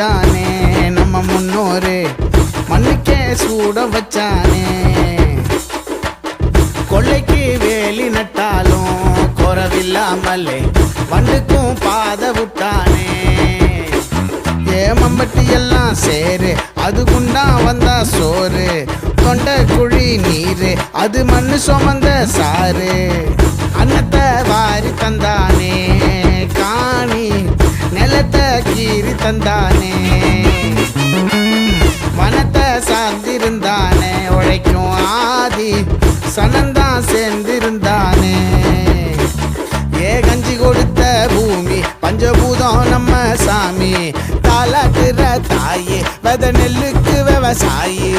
வச்சானே நம்ம முன்னோரு, மண்ணுக்கே சூட வச்சானே. கொள்ளைக்கு வேலி நட்டாலும் குறவில்லாமலே வண்டுக்கும் பாத விட்டானே. மம்பட்டி எல்லாம் சேரு, அது குண்டா வந்தா சோறு. தொண்டை குழி நீரு, அது மண்ணு சுமந்த சாறு. அன்னத்தை வாரி தந்தானே காணி, நிலத்தை கீறி தந்தானே. வனத்தை சார்ந்திருந்தானே, உழைக்கும் ஆதி சனந்தான் சேர்ந்திருந்தானே. கஞ்சி கொடுத்த பூமி பஞ்சபூதம் நம்ம சாமி. தாலாட்டுற தாயே வெத நெல்லுக்கு விவசாயி.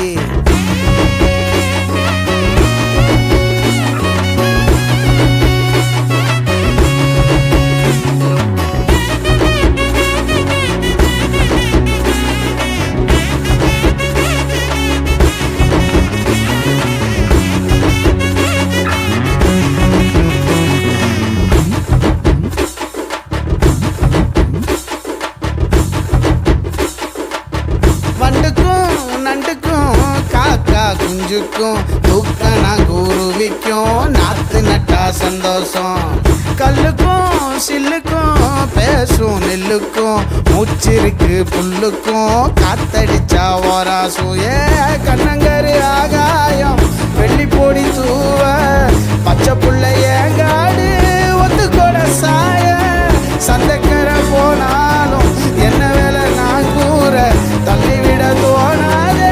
நண்டுக்கும் காக்கா குஞ்சுக்கும் தூக்கனா குருவிக்கும் நாத்து நட்டா சந்தோஷம். கல்லுக்கும் சில்லுக்கும் பேசும் நெல்லுக்கும் மூச்சிருக்கு புல்லுக்கும் காத்தடிச்சா ஓராசும். கண்ணங்கரு ஆகாயம் வெள்ளி பொடி தூவ பச்சை புள்ள ஏங்காடு ஒத்துக்கொட சாய. சந்தைக்கர போனாலும் என்ன வேலை நான் கூற தள்ளிவிட தோணாதே.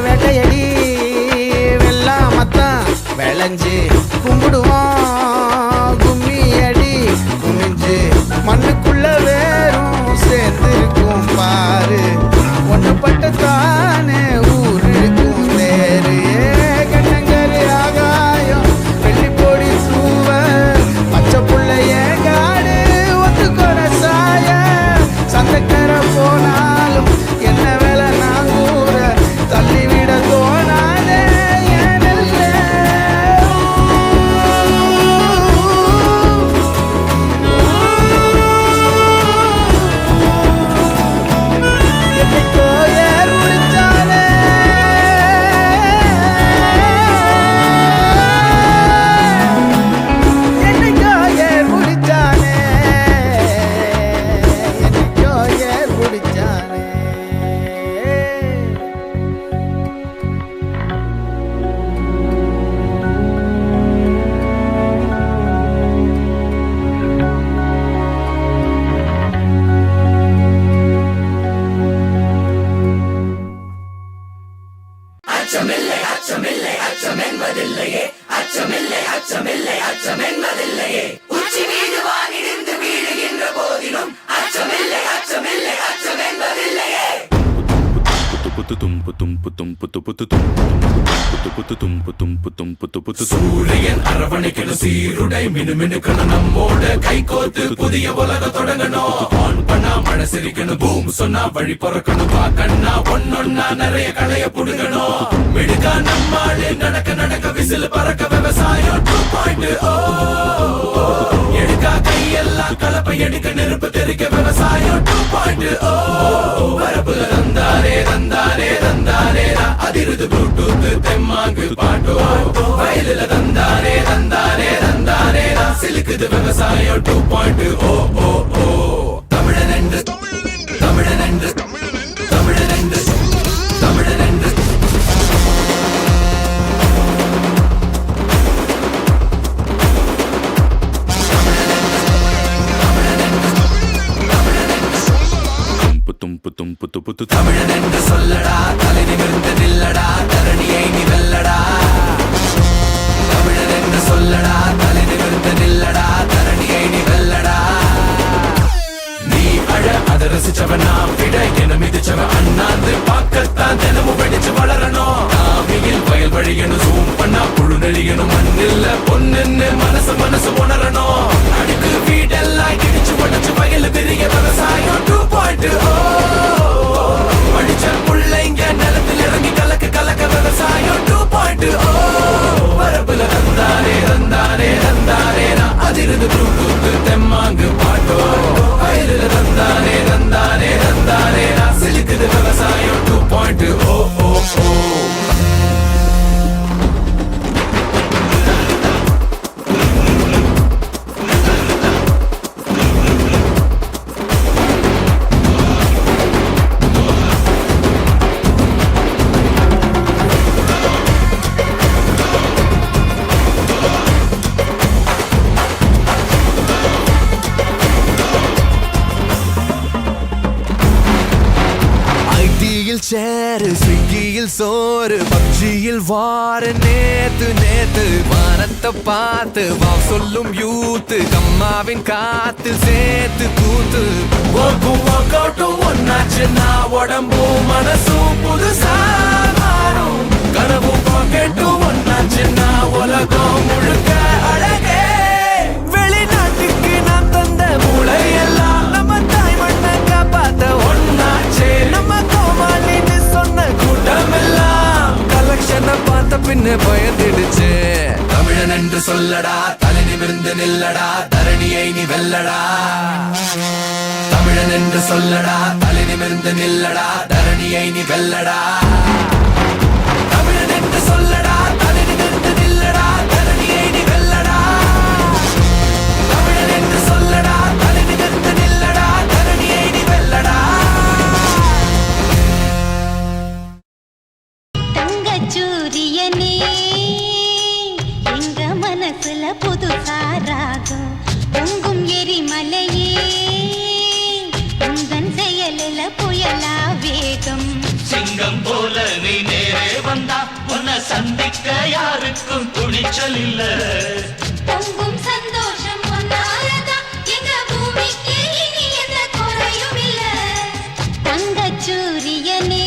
வேட்டையடி வெள்ளாமத்தான் விளைஞ்சு கும்பிடுவோம் கும்மி அடி குமிஞ்சு. மண்ணுக்குள்ள வேறும் சேர்ந்திருக்கும் பாரு, ஒன்றுபட்டு தானே ஊர் இருக்கும் தேரு. கண்ணங்கரு ஆகாயம் வெள்ளி பொடி சூவ பச்சை புள்ள ஏங்காடு ஒத்துக்கொட சாய. சந்தைக்கர போனாலும் என்ன வேலை நான் கூற தள்ளிவிட தோணாதே. அச்சமென்பதில்லையே அச்சமில்லை அச்சமில்லை அச்சமென்பதில்லையே. உச்சி வீடுவான் இடிந்து வீழுகின்ற போதிலும் அச்சமில்லை அச்சமில்லை அச்சமென்பதில்லையே. சூரியன் அரவணைக்கணும் சீருடை மினுமினுக்கணும் நம்மோட கை கோத்து புதிய உலக தொடங்கணும். ஆன் பண்ணா மழை சிரிக்கணும், பூம் சொன்னா வழி பிறக்கணும். கண்ணா ஒன்னொன்னா நிறைய களைய புடுங்கணும். மிடுக்கா நம்மாளு நடக்க நடக்க விசில் பறக்க விவசாயம் 2.0. எடுக்கா கையெல்லாம் கலப்பை எடுக்க நெருப்பு தெரிக்க விவசாயம் 2.0. வரப்புல தந்தாரே தந்தாரே தந்தாரே அதிருது ப்ளூடூத் தெம்மாங்கு பாட்டோ. வயலுல தந்தாரே தந்தாரே தந்தாரே சிலுக்குது விவசாயம் 2.0. தமிழன் என்று தமிழன் என்று தமிழன் என்று தமிழன் என்று தும்பு தும்பு புத்து புத்து தமிழன் என்று சொல்லடா, தலை நிமிர்ந்து நில்லடா, தரணியை நீ வெல்லடா. தமிழன் என்று சொல்லடா, தலை நிமிர்ந்து நில்லடா, தரணியை நீ வெல்லடா. நீ அழ அதை ரசிச்சவனா விட என மிதிச்சவன் அண்ணாந்து பார்க்கத்தான் தினமும் படிச்சு வளரணும். காவியில் வயல் வழியணும், ஜூம் பண்ணா புழு நெளியணும், மண்ணில்ல பொண்ணுன்னு மனசு மனசு உணரணும். அடுக்கு வீடெல்லாம் இடிச்சு உடச்சு வயல் விரிய விவசாயம் 2.0. படிச்ச புள்ளைங்க நிலத்தில் இறங்கி கலக்க கலக்க விவசாயம் 2.0. வரப்புல தந்தானே தந்தானே தந்தானே நான் அதிர்ந்து தூக்கு தெம்மாங்கு பாட்டோ. வயலில் தந்தானே தந்தானே தந்தானே நான் சிலுக்குது விவசாயம் 2.0. சேரு ஸ்விக்கியில் சோறு பப்ஜியில் வார நேத்து நேத்து வானத்தை பார்த்து வா சொல்லும் யூத்து கம்மாவின் காத்து சேர்த்து கூத்து. ஒர்க்கும் ஒர்க் அவுட்டும் ஒன்னாச்சுன்னா உடம்பும் மனசும் புதுசா மாறும். கனவும் பாக்கெட்டும் ஒன்னாச்சுன்னா உலகம் முழுக்க அழகே. வெளிநாட்டுக்கு நான் தந்த மூளை எல்லாம் நம்ம தாய் மண்ணை காப்பாத்த ஒன்னாச்சே. நம்ம கோமாளின்னு சொன்ன கூட்டம் எல்லாம் கலெக்ஷனை பார்த்த பின்ன பயந்துடுச்சு. தமிழன் என்று சொல்லடா, தலை நிமிர்ந்து நில்லடா, தரணியை நீ வெல்லடா. தமிழன் என்று சொல்லடா, தலை நிமிர்ந்து நில்லடா, தரணியை நீ வெல்லடா. தமிழன் என்று சொல்லடா, தலை நிமிர்ந்து நில்லடா, தரணியை நீ வெல்லடா. தமிழன் என்று சொல்லடா, தலை நிமிர்ந்து நில்லடா, தரணியை நீ வெல்லடா. தங்கச்சூரியனே எங்க மனசுல புதுசா ராகம் பொங்கும் எரிமலையே உந்தன் செயலில புயலா வேகம். சிங்கம் போல நீ நேரே வந்தா உன்னை சந்திக்க யாருக்கும் துணிச்சல் இல்ல. பொங்கும் சந்தோஷம் ஒன்னாலதான் எங்க பூமிக்கு இனி எந்த குறையும் இல்ல. தங்கச்சூரியனே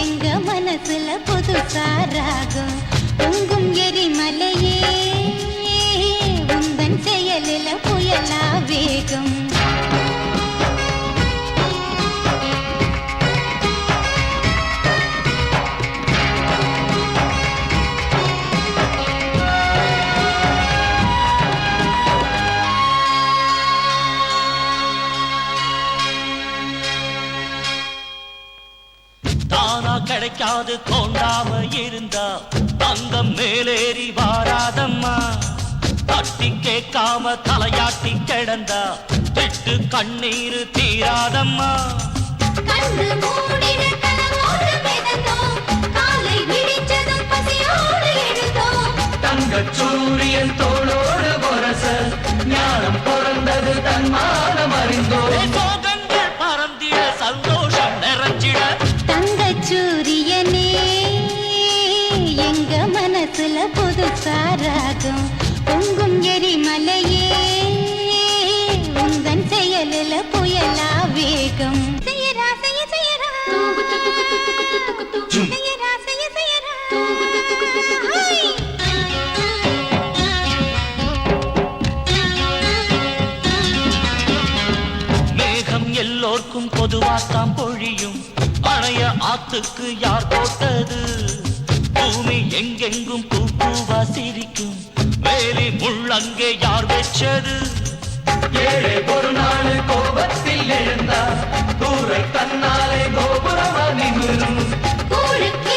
எங்க மனசுல புதுசா ராகம் பொங்கும் எரிமலையே உந்தன் செயலில புயலா வேகம். தானா கிடைக்காது தோண்டாம இருந்தா தங்கம் மேலேறி வாராதம்மா. தட்டி கேட்காம தலையாட்டி கிடந்தா திட்டு கண்ணீர் தீராதம்மா. கண்ணு மூடின கனவோடு மிதந்தோம், காலை விடிச்சதும் பசியோடு எழுந்தோம். தங்கச் சூரியன் தோளோடு பொரச ஞானம் பிறந்தது தன்மானம் அறிந்தோ. சோகங்கள் பறந்திட சந்தோஷம் நிறைஞ்சிட. தங்கச்சூரியனே எங்க மனசுல புதுசா ராகம் பொங்கும் எரிமலையே உந்தன் செயலில புயலா வேகம். செய்யரா செய்ய செய்யரா செய்யரா செய்ய செய்யரா. மேகம் எல்லோர்க்கும் பொதுவாத்தான் பொழியும். அணைய ஆத்துக்கு யார் போட்டது? பூமி எங்கெங்கும் பூ பூவா சிரிக்கும். வேலி முள்ளங்கே யார் வெச்சது? ஏழை ஒரு நாள் கோபத்தில் எழுந்தார் கூரை தன்னாலே கோபுரமா நிமிரும். ஊருக்கு